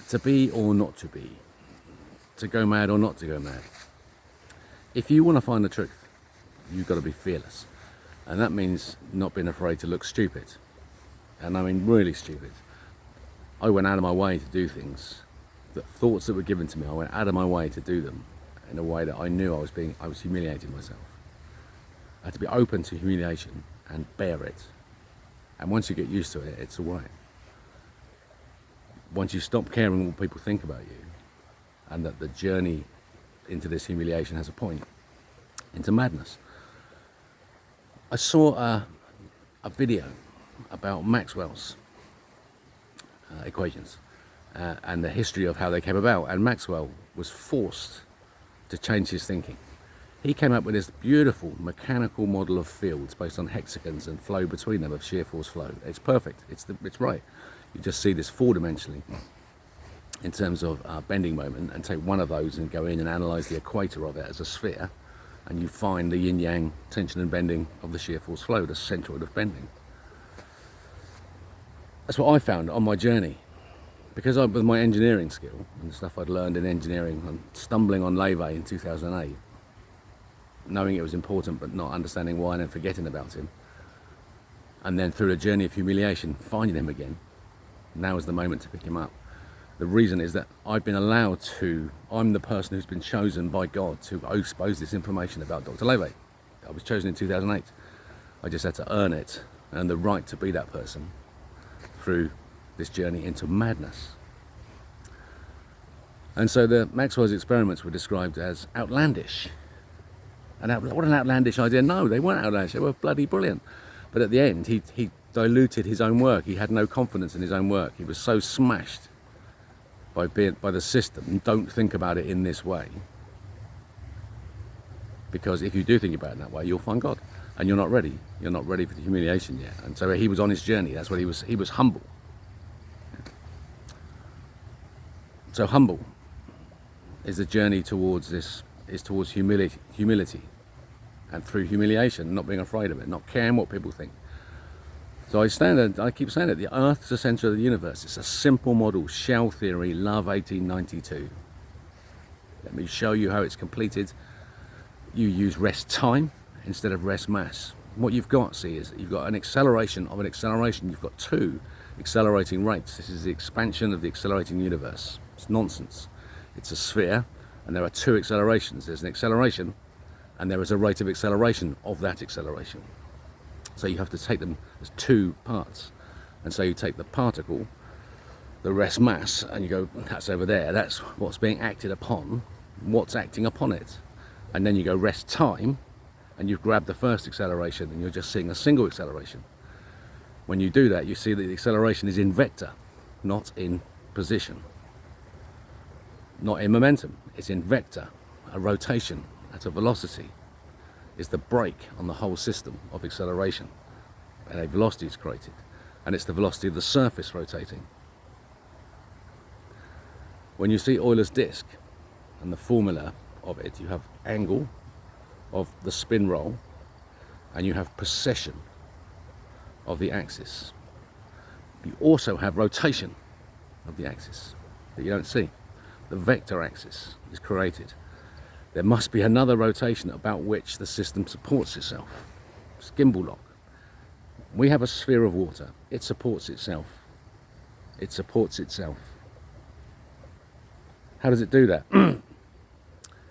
To be or not to be, to go mad or not to go mad. If you want to find the truth, you've got to be fearless. And that means not being afraid to look stupid. And I mean really stupid. I went out of my way to do things, that thoughts that were given to me, I went out of my way to do them in a way that I knew I was humiliating myself. I had to be open to humiliation and bear it. And once you get used to it, it's all right. Once you stop caring what people think about you, and that the journey into this humiliation has a point, into madness. I saw a video about Maxwell's equations and the history of how they came about, and Maxwell was forced to change his thinking. He came up with this beautiful mechanical model of fields based on hexagons and flow between them of shear force flow. It's perfect, it's right. You just see this four-dimensionally in terms of bending moment, and take one of those and go in and analyze the equator of it as a sphere, and you find the yin-yang tension and bending of the shear force flow, the centroid of bending. That's what I found on my journey. Because with my engineering skill and the stuff I'd learned in engineering, and stumbling on Leve in 2008, knowing it was important but not understanding why and then forgetting about him, and then through a journey of humiliation finding him again, now is the moment to pick him up. The reason is that I'm the person who's been chosen by God to expose this information about Dr. Leve. I was chosen in 2008. I just had to earn it, and the right to be that person through this journey into madness. And so the Maxwell's experiments were described as outlandish. And what an outlandish idea. No, they weren't outlandish, they were bloody brilliant. But at the end, he diluted his own work. He had no confidence in his own work. He was so smashed by the system. Don't think about it in this way. Because if you do think about it that way, you'll find God. And you're not ready. You're not ready for the humiliation yet. And so he was on his journey. That's what he was humble. So humble is the journey towards this, is towards humility. And through humiliation, not being afraid of it, not caring what people think. So I keep saying it, the Earth's the center of the universe. It's a simple model, shell theory, Love 1892. Let me show you how it's completed. You use rest time instead of rest mass. What you've got, see, is you've got an acceleration of an acceleration. You've got two accelerating rates. This is the expansion of the accelerating universe. It's nonsense. It's a sphere, and there are two accelerations. There's an acceleration, and there is a rate of acceleration of that acceleration. So you have to take them as two parts. And so you take the particle, the rest mass, and you go, that's over there, that's what's being acted upon, what's acting upon it. And then you go rest time, and you've grabbed the first acceleration, and you're just seeing a single acceleration. When you do that, you see that the acceleration is in vector, not in position, not in momentum. It's in vector. A rotation at a velocity is the brake on the whole system of acceleration, and a velocity is created, and it's the velocity of the surface rotating. When you see Euler's disk and the formula of it, you have angle of the spin roll, and you have precession of the axis. You also have rotation of the axis that you don't see. The vector axis is created. There must be another rotation about which the system supports itself. It's gimbal lock. We have a sphere of water. It supports itself. It supports itself. How does it do that?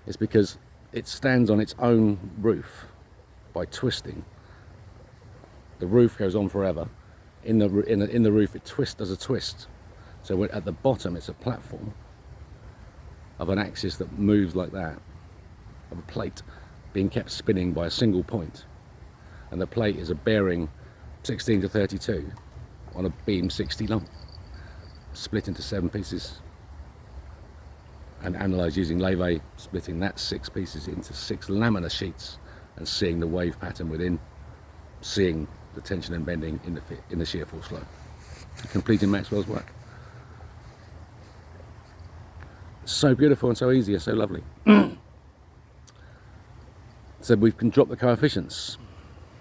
It's because it stands on its own roof by twisting. The roof goes on forever. In the roof, it does a twist. So at the bottom, it's a platform of an axis that moves like that, of a plate being kept spinning by a single point, and the plate is a bearing 16 to 32 on a beam 60 long, split into 7 pieces, and analysed using Leve, splitting that 6 pieces into 6 laminar sheets, and seeing the wave pattern within, seeing the tension and bending in the shear force flow, completing Maxwell's work. So beautiful and so easy and so lovely. So we can drop the coefficients.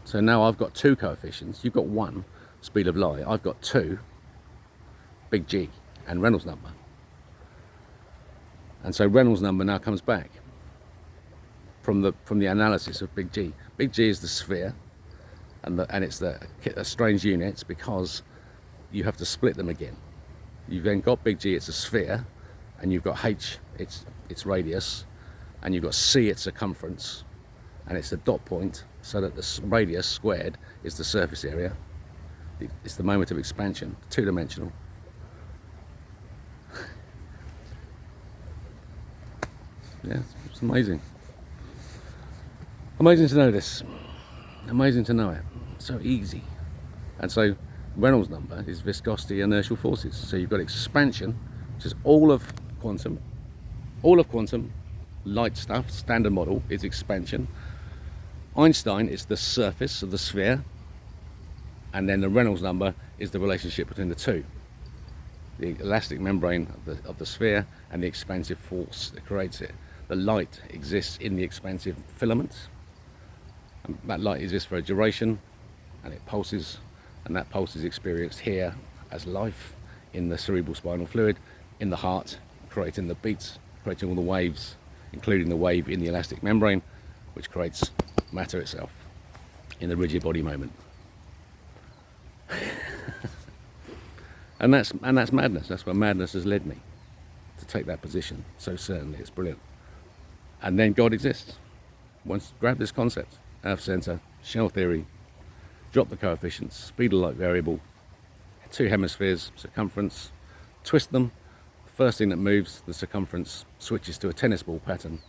So now I've got 2 coefficients. You've got 1, speed of light. I've got 2, big G, and Reynolds number. And so Reynolds number now comes back from the analysis of big G. Big G is the sphere, and it's a strange units because you have to split them again. You've then got big G, it's a sphere, and you've got H, its radius, and you've got C, its circumference, and it's the dot point, so that the radius squared is the surface area. It's the moment of expansion, two-dimensional. Yeah, it's amazing. Amazing to know this. Amazing to know it. So easy. And so Reynolds number is viscosity inertial forces. So you've got expansion, which is all of quantum, light stuff, standard model is expansion. Einstein is the surface of the sphere, and then the Reynolds number is the relationship between the two. The elastic membrane of the sphere and the expansive force that creates it. The light exists in the expansive filament, and that light exists for a duration, and it pulses, and that pulse is experienced here as life in the cerebral spinal fluid, in the heart, creating the beats, creating all the waves, including the wave in the elastic membrane, which creates matter itself in the rigid body moment. and that's madness. That's where madness has led me, to take that position so certainly. It's brilliant. And then God exists. Once grab this concept, earth center, shell theory, drop the coefficients, speed of light variable, two hemispheres, circumference, twist them. First thing that moves, the circumference switches to a tennis ball pattern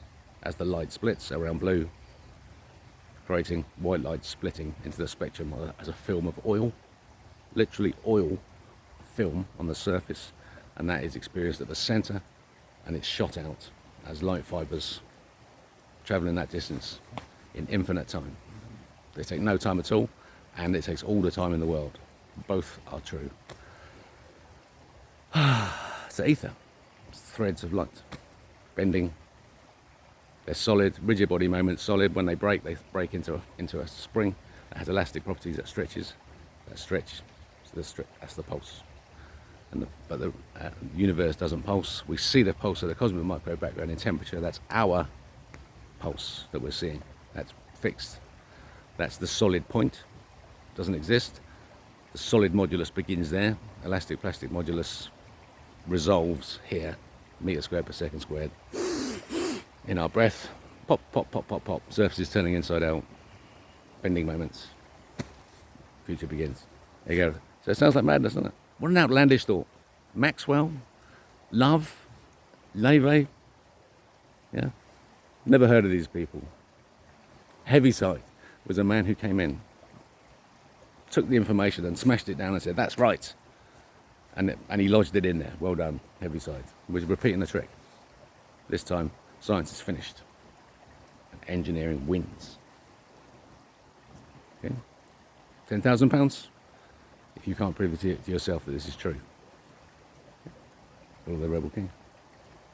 as the light splits around blue, creating white light splitting into the spectrum as a film of oil, literally oil film on the surface, and that is experienced at the center, and it's shot out as light fibers traveling that distance in infinite time. They take no time at all, and it takes all the time in the world. Both are true. It's ether. It's threads of light bending. They're solid, rigid body moments, solid. When they break into a spring that has elastic properties, that stretches. That stretch, that's the pulse. But the universe doesn't pulse. We see the pulse of the cosmic micro background in temperature. That's our pulse that we're seeing. That's fixed. That's the solid point. Doesn't exist. The solid modulus begins there. Elastic plastic modulus resolves here, meter squared per second squared. In our breath, pop, pop, pop, pop, pop. Surfaces turning inside out. Bending moments. Future begins. There you go. So it sounds like madness, doesn't it? What an outlandish thought. Maxwell, love, Leve. Yeah. Never heard of these people. Heaviside was a man who came in, took the information and smashed it down and said, that's right. And he lodged it in there. Well done, Heaviside. We're repeating the trick. This time, science is finished. And engineering wins. Okay? £10,000 if you can't prove it to yourself that this is true. All the Rebel King.